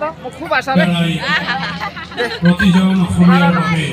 তো খুব আশা রে প্ৰতিজন অসমীয়াৰ বাবে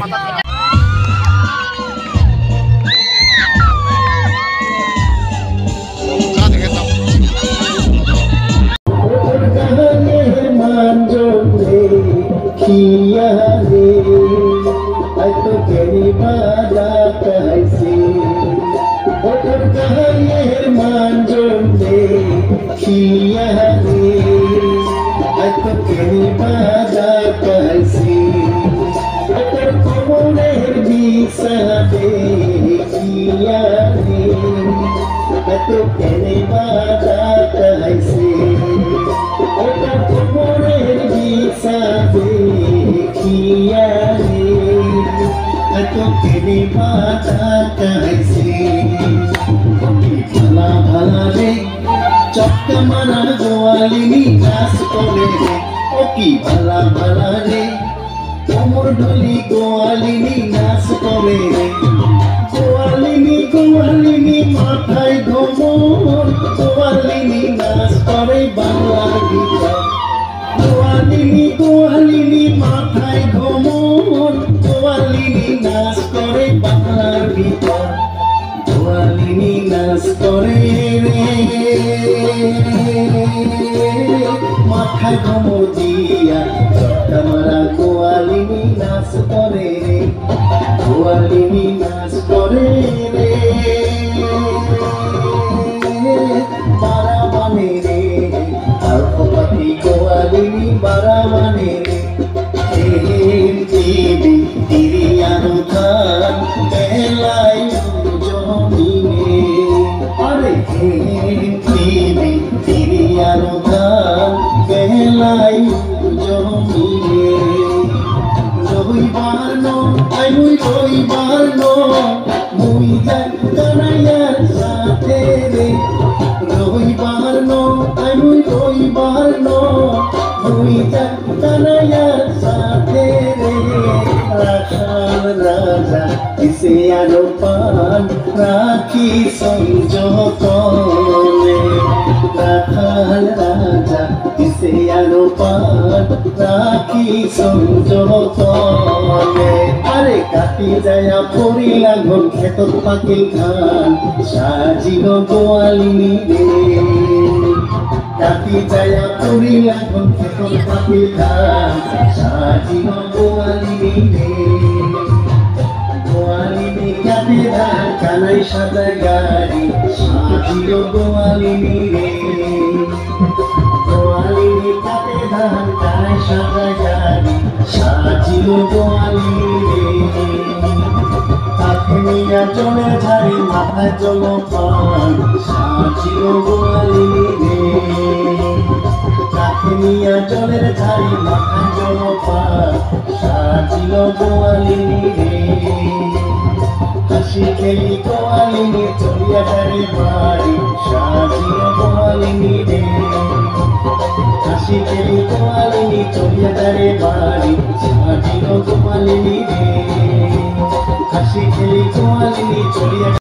चक्का मारा गोवालिनी नाच करे रे ओ की भला भला रे कोमर ढोली गोवालिनी नाच करे रे गोवालिनी माথায় ঘোমর গোয়ালিনী নাচ করে বাংলা গীত গোয়ালিনী মাথায় ঘোমর গোয়ালিনী নাচ করে বাংলা গীত গোয়ালিনী নাচ করে রে মাথায় ঘোমর দিয়া চক্কা মারা গোয়ালিনী নাচ করে রে গোয়ালিনী নাচ করে রে বারা মানে রে আলপতি গোয়ালিনী বারা মানে রে দেবী তিরিয়ানো থান বেলায় জমিনে আরে দেবী তিরিয়ানো থান বেলায় জমিনে রবিবার নো আই মুই রবিবার নো মুই যাই কানাইয়ার সাথে রে রবিবার নো আই মুই রবিবার নো মুই যাই কানাইয়ার সাথে রে রাখাল রাজা ইসে আনো পান রাখি সংযতনে রাখাল রাজা ইসে আনো পান রাখি সংযতনে আরে কাটি যায়া পড়িলা ঘন খেতত পাকিল ধান সাজিল গোয়ালিনী রে কাটি যায়া পড়িলা ঘন খেতত পাকিল ধান সাজিল গোয়ালিনী রে গোয়ালিনী কাটে ধান কানাই সাজা গাড়ি সাজিল গোয়ালিনী রে গোয়ালিনী কাটে ধান কানাই সাজা গাড়ি সাজিল গোয়ালিনী রে কাকে নিয়া জলের ঝাড়ি মাথায় জল পান সাজিল গোয়ালিনী রে কাকে নিয়া জলের ঝাড়ি মাথায় জল পান সাজিল গোয়ালিনী রে হাসি খেলি গোয়ালিনী চলিয়া যারে বাড়ি সাজিল গোয়ালিনী রে হাসি খেলি গোয়ালিনী চলিয়া যারে বাড়ি সাজিল গোয়ালিনী রে হাসি খেলি গোয়ালিনী চলিয়া